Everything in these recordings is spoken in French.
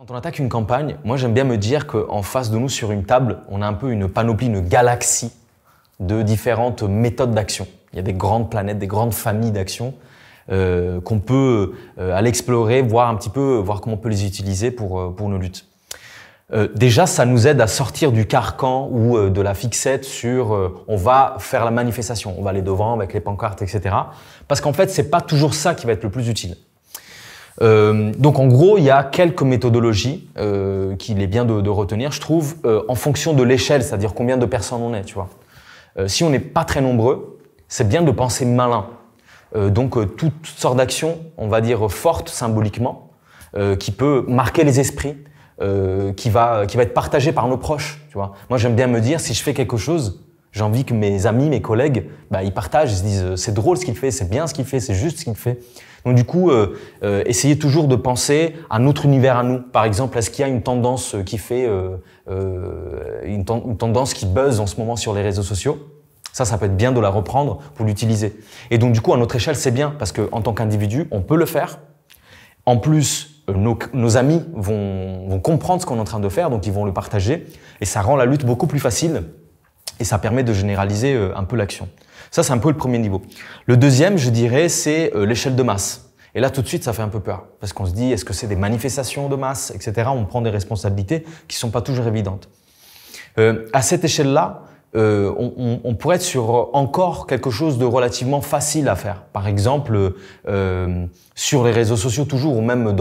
Quand on attaque une campagne, moi j'aime bien me dire qu'en face de nous sur une table, on a un peu une panoplie, une galaxie de différentes méthodes d'action. Il y a des grandes planètes, des grandes familles d'actions qu'on peut aller explorer, voir comment on peut les utiliser pour nos luttes. Déjà, ça nous aide à sortir du carcan ou de la fixette sur on va faire la manifestation, on va aller devant avec les pancartes, etc. Parce qu'en fait, c'est pas toujours ça qui va être le plus utile. Donc en gros, il y a quelques méthodologies qu'il est bien de retenir, je trouve, en fonction de l'échelle, c'est-à-dire combien de personnes on est, tu vois. Si on n'est pas très nombreux, c'est bien de penser malin. Donc toutes sortes d'actions, on va dire fortes symboliquement, qui peut marquer les esprits, qui va être partagé par nos proches, tu vois. Moi, j'aime bien me dire, si je fais quelque chose, j'ai envie que mes amis, mes collègues, ils partagent, ils se disent c'est drôle ce qu'il fait, c'est bien ce qu'il fait, c'est juste ce qu'il fait. Donc du coup, essayez toujours de penser à notre univers à nous. Par exemple, est-ce qu'il y a une tendance qui fait une tendance qui buzz en ce moment sur les réseaux sociaux? Ça peut être bien de la reprendre pour l'utiliser. Et donc du coup, à notre échelle, c'est bien parce que en tant qu'individu, on peut le faire. En plus, nos amis vont comprendre ce qu'on est en train de faire, donc ils vont le partager et ça rend la lutte beaucoup plus facile et ça permet de généraliser un peu l'action. Ça, c'est un peu le premier niveau. Le deuxième, je dirais, c'est l'échelle de masse. Et là, tout de suite, ça fait un peu peur parce qu'on se dit, est-ce que c'est des manifestations de masse, etc. On prend des responsabilités qui sont pas toujours évidentes. À cette échelle-là, on pourrait être sur encore quelque chose de relativement facile à faire. Par exemple, sur les réseaux sociaux toujours, ou même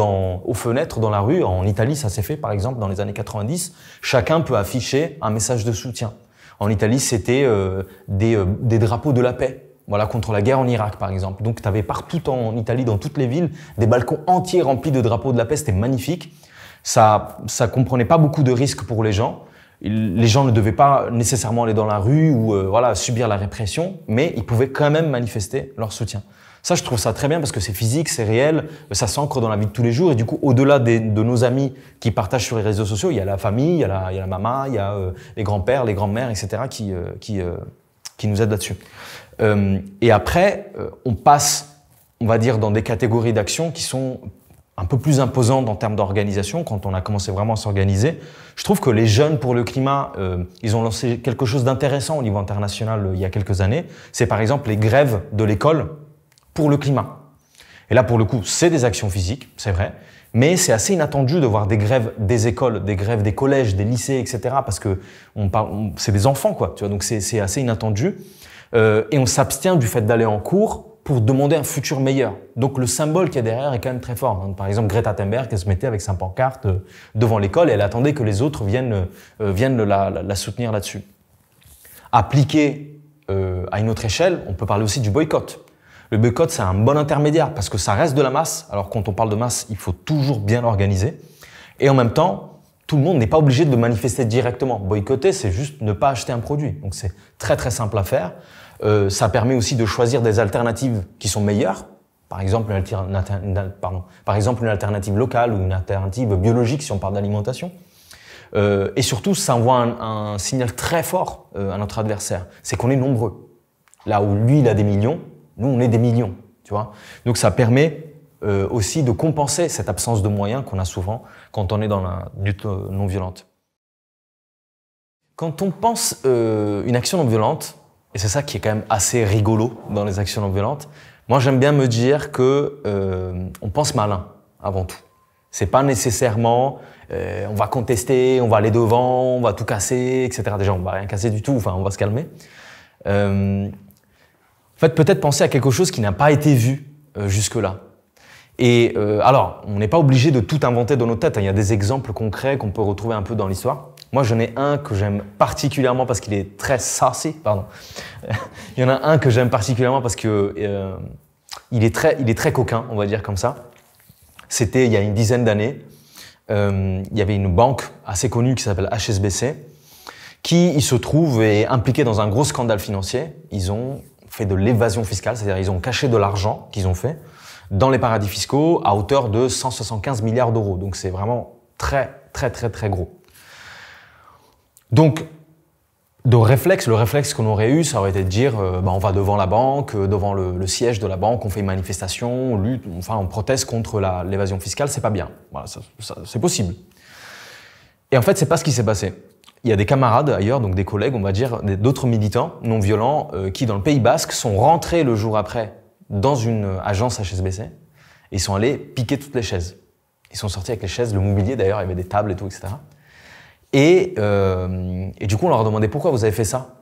aux fenêtres dans la rue. En Italie, ça s'est fait par exemple dans les années 90. Chacun peut afficher un message de soutien. En Italie, c'était des drapeaux de la paix. Voilà, contre la guerre en Irak, par exemple. Donc, tu avais partout en Italie, dans toutes les villes, des balcons entiers remplis de drapeaux de la paix. C'était magnifique. Ça comprenait pas beaucoup de risques pour les gens. Les gens ne devaient pas nécessairement aller dans la rue ou subir la répression, mais ils pouvaient quand même manifester leur soutien. Ça, je trouve ça très bien parce que c'est physique, c'est réel, ça s'ancre dans la vie de tous les jours. Et du coup, au-delà de nos amis qui partagent sur les réseaux sociaux, il y a la famille, il y a la maman, il y a les grands-pères, les grands-mères, etc. qui nous aident là-dessus. Et après, on passe, on va dire, dans des catégories d'actions qui sont un peu plus imposantes en termes d'organisation. Quand on a commencé vraiment à s'organiser, je trouve que les Jeunes pour le climat, ils ont lancé quelque chose d'intéressant au niveau international il y a quelques années. C'est par exemple les grèves de l'école pour le climat. Et là, pour le coup, c'est des actions physiques, c'est vrai, mais c'est assez inattendu de voir des grèves des écoles, des grèves des collèges, des lycées, etc. Parce que c'est des enfants, quoi. Tu vois, donc c'est assez inattendu. Et on s'abstient du fait d'aller en cours pour demander un futur meilleur. Donc le symbole qu'il y a derrière est quand même très fort. Par exemple, Greta Thunberg, elle se mettait avec sa pancarte devant l'école et elle attendait que les autres viennent la soutenir là-dessus. Appliqué à une autre échelle, on peut parler aussi du boycott. Le boycott, c'est un bon intermédiaire parce que ça reste de la masse. Alors quand on parle de masse, il faut toujours bien l'organiser. Et en même temps, tout le monde n'est pas obligé de manifester directement. Boycotter, c'est juste ne pas acheter un produit. Donc c'est très très simple à faire. Ça permet aussi de choisir des alternatives qui sont meilleures. Par exemple, une alternative locale ou une alternative biologique si on parle d'alimentation. Et surtout, ça envoie un signal très fort à notre adversaire. C'est qu'on est nombreux. Là où lui, il a des millions, nous, on est des millions. Tu vois. Donc ça permet aussi de compenser cette absence de moyens qu'on a souvent quand on est dans la lutte non violente. Quand on pense une action non violente, et c'est ça qui est quand même assez rigolo dans les actions non violentes, moi j'aime bien me dire que on pense malin avant tout. C'est pas nécessairement on va contester, on va aller devant, on va tout casser, etc. Déjà on va rien casser du tout, enfin on va se calmer. En fait, peut-être penser à quelque chose qui n'a pas été vu jusque-là. Et alors, on n'est pas obligé de tout inventer dans nos têtes. Il y a des exemples concrets qu'on peut retrouver un peu dans l'histoire. Moi, j'en ai un que j'aime particulièrement parce qu'il est très saucy. Pardon. Il y en a un que j'aime particulièrement parce que il est très coquin, on va dire comme ça. C'était il y a une dizaine d'années. Il y avait une banque assez connue qui s'appelle HSBC, qui, il se trouve, est impliquée dans un gros scandale financier. Ils ont fait de l'évasion fiscale, c'est-à-dire ils ont caché de l'argent qu'ils ont fait dans les paradis fiscaux à hauteur de 175 milliards d'euros. Donc c'est vraiment très, très, très, très gros. Donc Le réflexe qu'on aurait eu, ça aurait été de dire on va devant la banque, devant le siège de la banque, on fait une manifestation, on proteste contre l'évasion fiscale, c'est pas bien. Voilà, c'est possible. Et en fait, c'est pas ce qui s'est passé. Il y a des camarades ailleurs, donc des collègues, on va dire, d'autres militants non violents qui, dans le Pays Basque, sont rentrés le jour après dans une agence HSBC et ils sont allés piquer toutes les chaises. Ils sont sortis avec les chaises, le mobilier d'ailleurs, il y avait des tables et tout, etc. Et du coup, on leur a demandé pourquoi vous avez fait ça.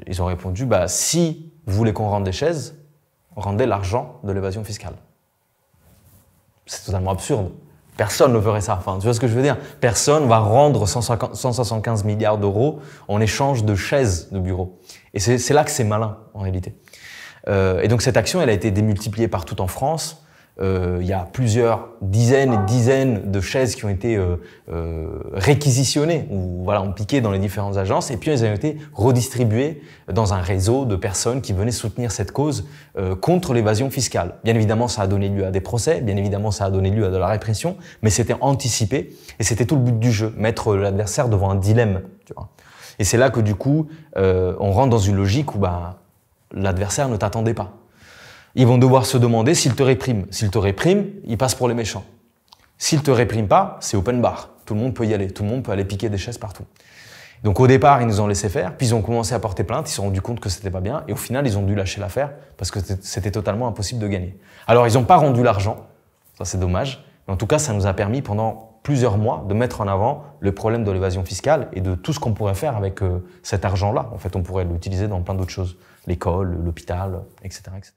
Ils ont répondu si vous voulez qu'on rende les chaises, rendez l'argent de l'évasion fiscale. C'est totalement absurde. Personne ne ferait ça. Enfin, tu vois ce que je veux dire? Personne va rendre 175 milliards d'euros en échange de chaises de bureau. Et c'est là que c'est malin, en réalité. Et donc, cette action, elle a été démultipliée partout en France. Il y a plusieurs dizaines et dizaines de chaises qui ont été réquisitionnées ou voilà, ont piqué dans les différentes agences et puis elles ont été redistribuées dans un réseau de personnes qui venaient soutenir cette cause contre l'évasion fiscale. Bien évidemment, ça a donné lieu à des procès, bien évidemment, ça a donné lieu à de la répression, mais c'était anticipé et c'était tout le but du jeu, mettre l'adversaire devant un dilemme. Tu vois. Et c'est là que du coup, on rentre dans une logique où l'adversaire ne t'attendait pas. Ils vont devoir se demander s'ils te répriment. S'ils te répriment, ils passent pour les méchants. S'ils te répriment pas, c'est open bar. Tout le monde peut y aller. Tout le monde peut aller piquer des chaises partout. Donc au départ, ils nous ont laissé faire, puis ils ont commencé à porter plainte, ils se sont rendus compte que c'était pas bien, et au final, ils ont dû lâcher l'affaire parce que c'était totalement impossible de gagner. Alors, ils n'ont pas rendu l'argent, ça c'est dommage, mais en tout cas, ça nous a permis pendant plusieurs mois de mettre en avant le problème de l'évasion fiscale et de tout ce qu'on pourrait faire avec cet argent-là. En fait, on pourrait l'utiliser dans plein d'autres choses, l'école, l'hôpital, etc., etc.